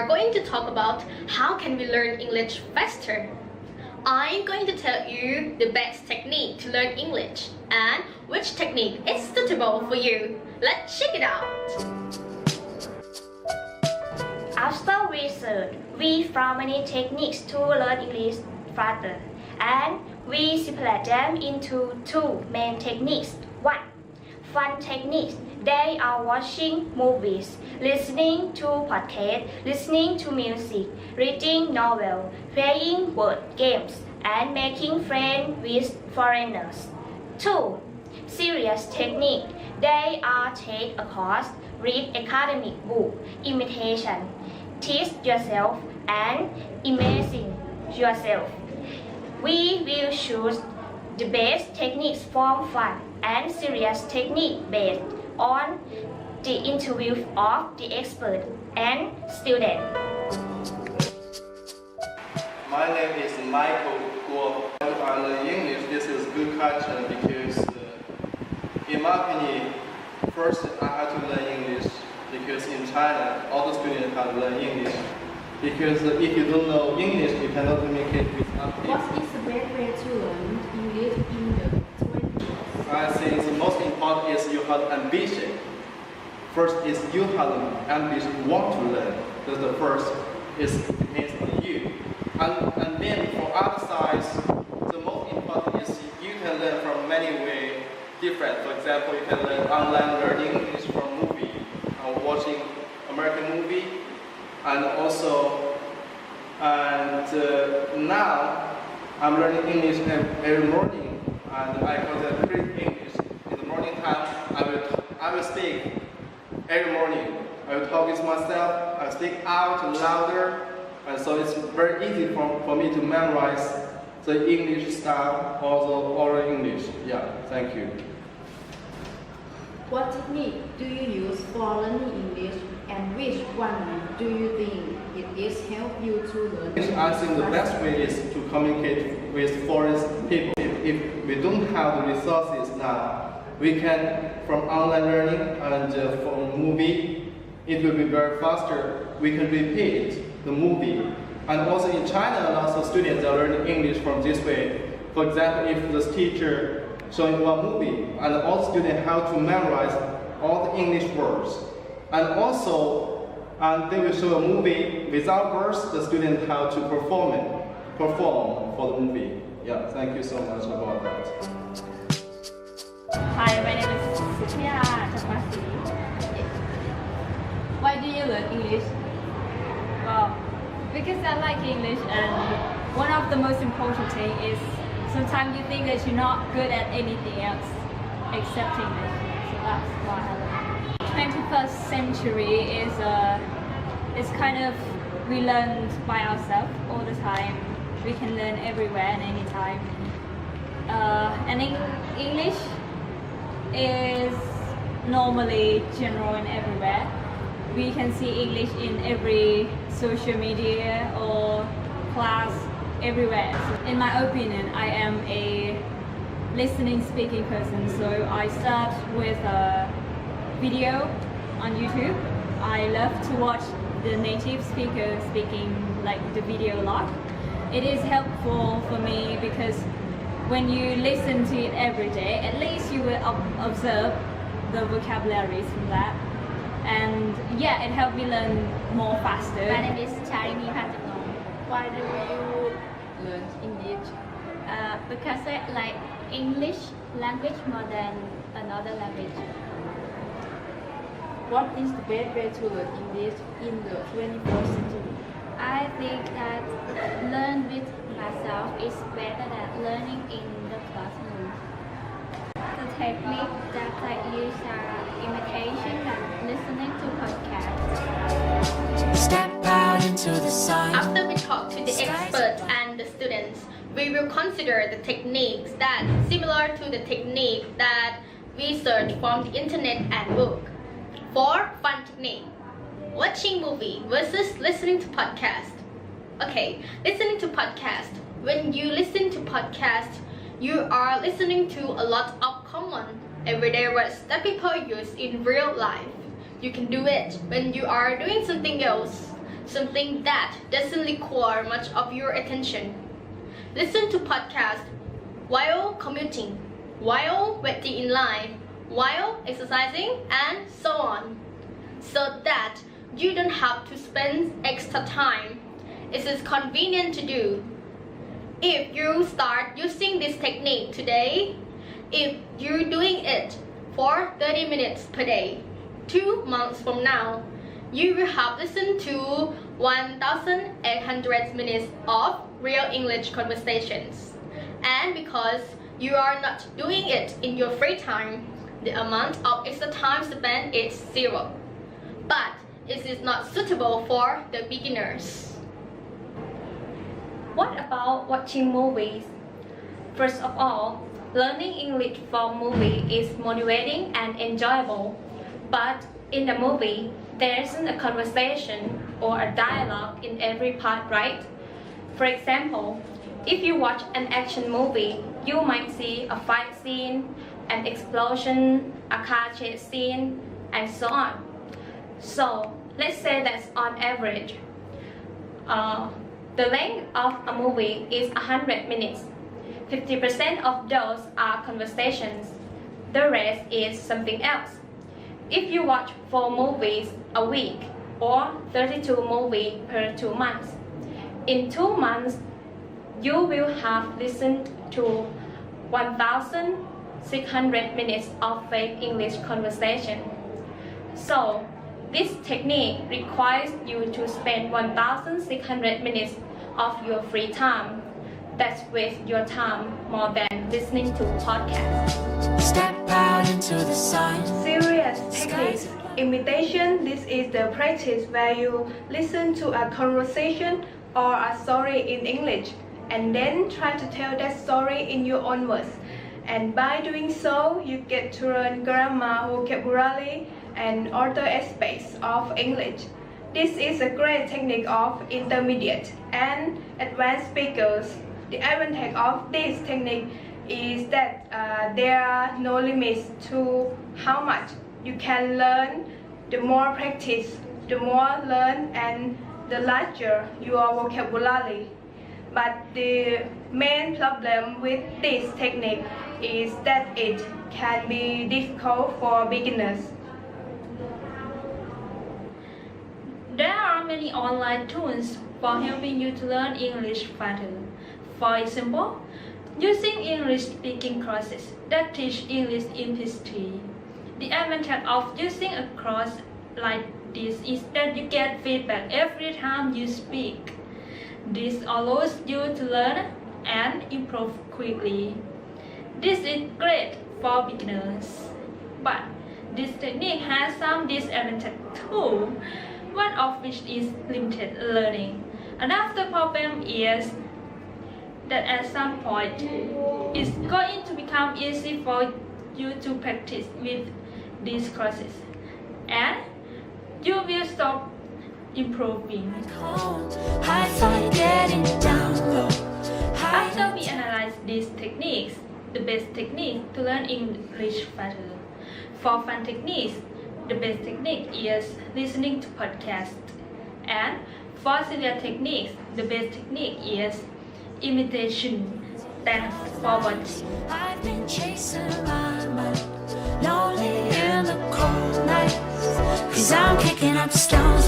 are going to talk about how can we learn English faster. I'm going to tell you the best technique to learn English and which technique is suitable for you. Let's check it out. After research, we found many techniques to learn English faster, and we separate them into two main techniques. One, fun techniques. They are watching movies, listening to podcasts, listening to music, reading novels, playing word games, and making friends with foreigners. 2. Serious technique. They are take a course, read academic book, imitation, teach yourself, and imagine yourself. We will choose the best techniques from fun and serious technique based on the interview of the expert and student. My name is Michael Guo. I learn English. This is good question because, in my opinion, first I have to learn English because in China, all the students have to learn English. Because if you don't know English, you cannot communicate with other people. What is the best way to learn English in the 20s? I think the most important is you have ambition. First is you have ambition, you want to learn. That's the first. It depends on you. And then for other sides, the most important is you can learn from many ways different. For example, you can learn online learning English from movie or watching American movie. And also, now I'm learning English every morning, and I call that great English. In the morning time, I will speak every morning. I will talk with myself. I speak out louder, and so it's very easy for me to memorize the English style or the oral English. Yeah, thank you. What technique do you use for learning English, and which one do you think it is help you to learn English? I think the best way is to communicate with foreign people. If we don't have the resources now, we can, from online learning and from movie, it will be very faster. We can repeat the movie. And also in China, lots of students are learning English from this way. For example, if the teacher showing one movie, and all students have to memorize all the English words. And also, they will show a movie without words, the students have to perform for the movie. Yeah, thank you so much about that. Hi, my name is Sophia Chapasi. Why do you learn English? Well, because I like English, and one of the most important things is sometimes you think that you're not good at anything else except English. So that's why I learn. 21st century is kind of, we learn by ourselves all the time. We can learn everywhere and anytime. And English is normally general and everywhere. We can see English in every social media or class, everywhere. So in my opinion, I am a listening speaking person, so I start with a video on YouTube. I love to watch the native speaker speaking like the video a lot. It is helpful for me because when you listen to it every day, at least you will observe the vocabularies from that. And yeah, it helped me learn more faster. My name is Charini Panjanong. Why do you learn English? Because I like English language more than another language. What is the best way to learn English in the 21st century? I think that learn with myself is better than learning in the classroom. The technique that I use are imitation and listening to podcasts. Step out into the sun. After we talk to the experts and the students, we will consider the techniques that similar to the technique that we search from the internet and book. For fun technique, watching movie versus listening to podcast. Okay, listening to podcast. When you listen to podcast, you are listening to a lot of common everyday words that people use in real life. You can do it when you are doing something else, something that doesn't require much of your attention. Listen to podcasts while commuting, while waiting in line, while exercising, and so on, so that you don't have to spend extra time. It is convenient to do. If you start using this technique today, if you're doing it for 30 minutes per day, 2 months from now, you will have listened to 1,800 minutes of real English conversations. And because you are not doing it in your free time, the amount of extra time spent is zero. But it is not suitable for the beginners. What about watching movies? First of all, learning English from movie is motivating and enjoyable. But in the movie, there isn't a conversation or a dialogue in every part, right? For example, if you watch an action movie, you might see a fight scene, an explosion, a car chase scene, and so on. So let's say that's on average. The length of a movie is 100 minutes. 50% of those are conversations. The rest is something else. If you watch 4 movies a week or 32 movies per 2 months, in 2 months, you will have listened to 1,600 minutes of fake English conversation. So, this technique requires you to spend 1,600 minutes of your free time. That's waste your time more than listening to podcasts. Step out into the sun. Serious techniques. Imitation. This is the practice where you listen to a conversation or a story in English and then try to tell that story in your own words. And by doing so, you get to learn grammar, vocabulary, and other aspects of English. This is a great technique of intermediate and advanced speakers. The advantage of this technique is that there are no limits to how much you can learn. The more practice, the more learn, and the larger your vocabulary. But the main problem with this technique is that it can be difficult for beginners. There are many online tools for helping you to learn English faster. For example, using English speaking courses that teach English implicitly. The advantage of using a course like this is that you get feedback every time you speak. This allows you to learn and improve quickly. This is great for beginners, but this technique has some disadvantages too, one of which is limited learning. Another problem is that at some point, it's going to become easy for you to practice with these courses, and you will stop improving. I find getting down low. After we analyze these techniques, the best technique to learn English faster. For fun techniques, the best technique is listening to podcasts. And for serious techniques, the best technique is imitation. Thanks for watching. I've been chasing my mind, lonely in the cold nights, 'cause I'm kicking up stones